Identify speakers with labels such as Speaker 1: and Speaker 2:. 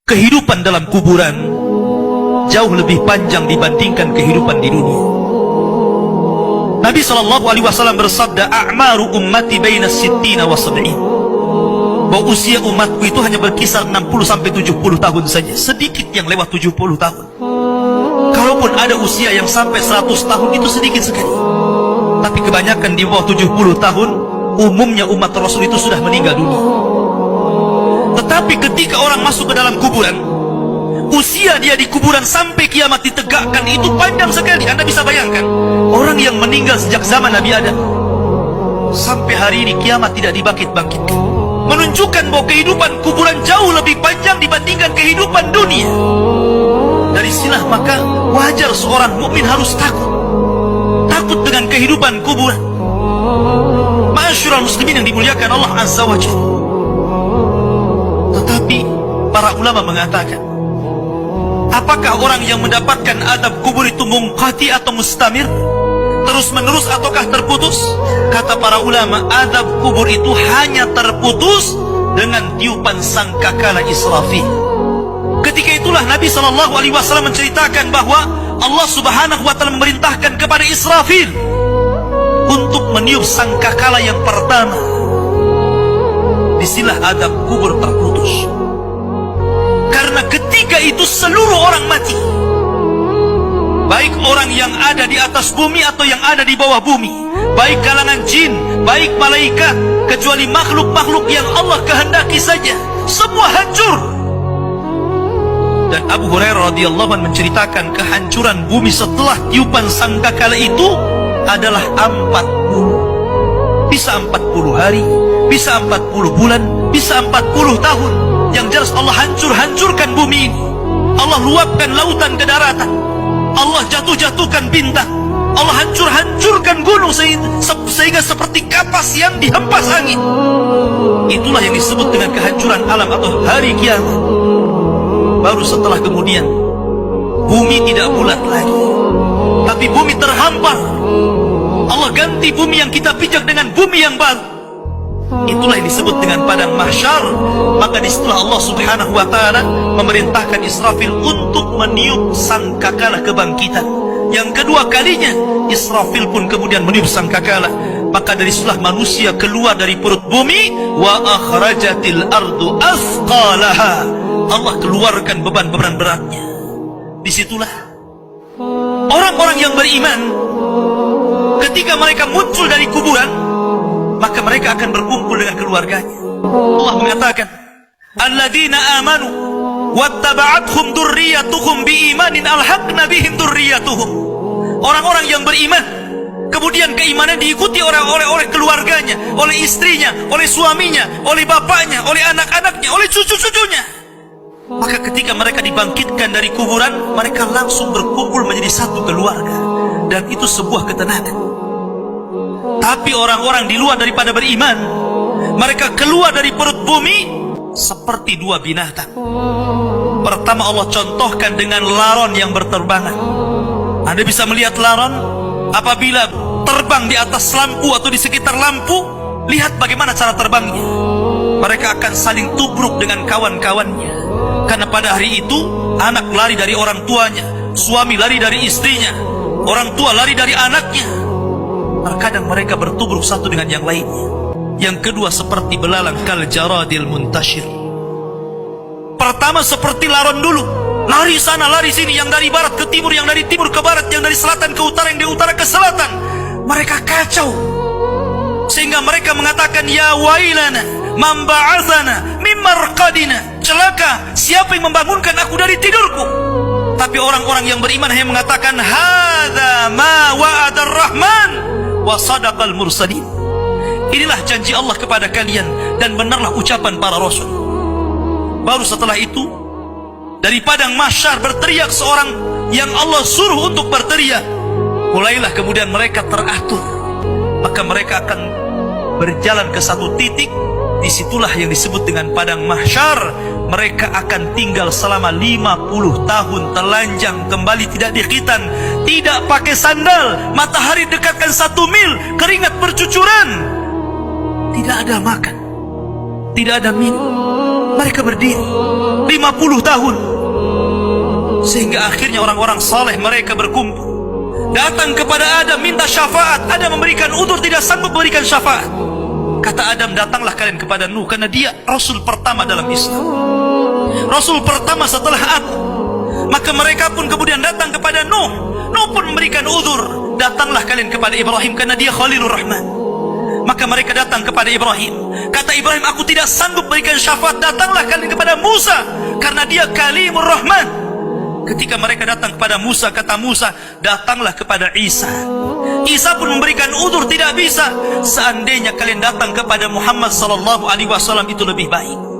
Speaker 1: kehidupan dalam kuburan jauh lebih panjang dibandingkan kehidupan di dunia. Nabi SAW bersabda, "A'maru ummati baina sittina wa sab'in." Bahwa usia umatku itu hanya berkisar 60 sampai 70 tahun saja. Sedikit yang lewat 70 tahun. Kalaupun ada usia yang sampai 100 tahun itu sedikit sekali. Tapi kebanyakan di bawah 70 tahun, umumnya umat Rasul itu sudah meninggal dunia. Tetapi ketika orang masuk ke dalam kuburan, usia dia di kuburan sampai kiamat ditegakkan itu panjang sekali. Anda bisa bayangkan, orang yang meninggal sejak zaman Nabi Adam sampai hari ini kiamat tidak dibangkit-bangkitkan, menunjukkan bahwa kehidupan kuburan jauh lebih panjang dibandingkan kehidupan dunia. Dari sinilah maka wajar seorang mukmin harus takut dengan kehidupan kuburan. Ma'asyiral muslimin yang dimuliakan Allah Azza wa Jalla. Tetapi para ulama mengatakan, apakah orang yang mendapatkan adab kubur itu munqati atau mustamir, terus menerus ataukah terputus? Kata para ulama, adab kubur itu hanya terputus dengan tiupan sangkakala Israfil. Ketika itulah Nabi SAW menceritakan bahwa Allah Subhanahu wa Ta'ala memerintahkan kepada Israfil untuk meniup sangkakala yang pertama. Disinilah adab kubur terputus. Karena ketika itu seluruh orang mati, baik orang yang ada di atas bumi atau yang ada di bawah bumi, baik kalangan jin, baik malaikat, kecuali makhluk-makhluk yang Allah kehendaki saja, semua hancur. Dan Abu Hurairah radhiyallahu anhu menceritakan kehancuran bumi setelah tiupan sangkakala itu adalah 40. Bisa 40 hari, bisa 40 bulan, bisa 40 tahun. Yang jelas Allah hancurkan bumi ini. Allah luapkan lautan ke daratan. Allah jatuhkan bintang. Allah hancurkan gunung sehingga seperti kapas yang dihempas angin. Itulah yang disebut dengan kehancuran alam atau hari kiamat. Baru setelah kemudian bumi tidak bulat lagi, tapi bumi terhampar. Allah ganti bumi yang kita pijak dengan bumi yang baru. Itulah yang disebut dengan padang mahsyar. Maka disitulah Allah Subhanahu wa Ta'ala memerintahkan Israfil untuk meniup sangkakala kebangkitan. Yang kedua kalinya Israfil pun kemudian meniup sangkakala. Maka dari situlah manusia keluar dari perut bumi. Wa akhrajatil ardu athqalaha. Allah keluarkan beban-beban beratnya. Disitulah orang-orang yang beriman, ketika mereka muncul dari kuburan, maka mereka akan berkumpul dengan keluarganya. Allah mengatakan, alladzina amanu wattaba'athum dzurriyyatuhum biimanin alhaqna bihim dzurriyyatuhum. Orang-orang yang beriman, kemudian keimanan diikuti oleh keluarganya, oleh istrinya, oleh suaminya, oleh bapaknya, oleh anak-anaknya, oleh cucu-cucunya. Maka ketika mereka dibangkitkan dari kuburan, mereka langsung berkumpul menjadi satu keluarga. Dan itu sebuah ketenangan. Tapi orang-orang di luar daripada beriman, mereka keluar dari perut bumi seperti dua binatang. Pertama Allah contohkan dengan laron yang berterbangan. Anda bisa melihat laron apabila terbang di atas lampu atau di sekitar lampu. Lihat bagaimana cara terbangnya. Mereka akan saling tubruk dengan kawan-kawannya. Karena pada hari itu anak lari dari orang tuanya, suami lari dari istrinya, orang tua lari dari anaknya. Terkadang mereka bertubruk satu dengan yang lainnya. Yang kedua seperti belalang kal jaradil muntashir. Pertama seperti laron dulu, lari sana lari sini, yang dari barat ke timur, yang dari timur ke barat, yang dari selatan ke utara, yang dari utara ke selatan. Mereka kacau sehingga mereka mengatakan, ya wailana man ba'atsana min marqadina. Celaka, siapa yang membangunkan aku dari tidurku? Tapi orang-orang yang beriman hanya mengatakan, hadza ma wa'adar rahman wa sadaqal mursalin. Inilah janji Allah kepada kalian dan benarlah ucapan para rasul. Baru setelah itu dari padang mahsyar berteriak seorang yang Allah suruh untuk berteriak. Mulailah kemudian mereka teratur. Maka mereka akan berjalan ke satu titik. Disitulah yang disebut dengan padang mahsyar. Mereka akan tinggal selama 50 tahun telanjang, kembali tidak dikhitan, tidak pakai sandal, matahari dekatkan 1 mil, keringat bercucuran, tidak ada makan, tidak ada minum, Mereka berdiri 50 tahun. Sehingga akhirnya orang-orang saleh mereka berkumpul, datang kepada Adam minta syafaat. Adam memberikan udzur, tidak sanggup memberikan syafaat. Kata Adam, datanglah kalian kepada Nuh, karena dia Rasul pertama dalam Islam, Rasul pertama setelah aku. Maka mereka pun kemudian datang kepada Nuh. Nuh pun memberikan udzur, datanglah kalian kepada Ibrahim, karena dia Khalilur Rahman. Maka mereka datang kepada Ibrahim. Kata Ibrahim, aku tidak sanggup berikan syafaat, datanglah kalian kepada Musa, karena dia Kalimur Rahman. Ketika mereka datang kepada Musa, kata Musa, datanglah kepada Isa. Isa pun memberikan udzur, tidak bisa. Seandainya kalian datang kepada Muhammad sallallahu alaihi wasallam itu lebih baik.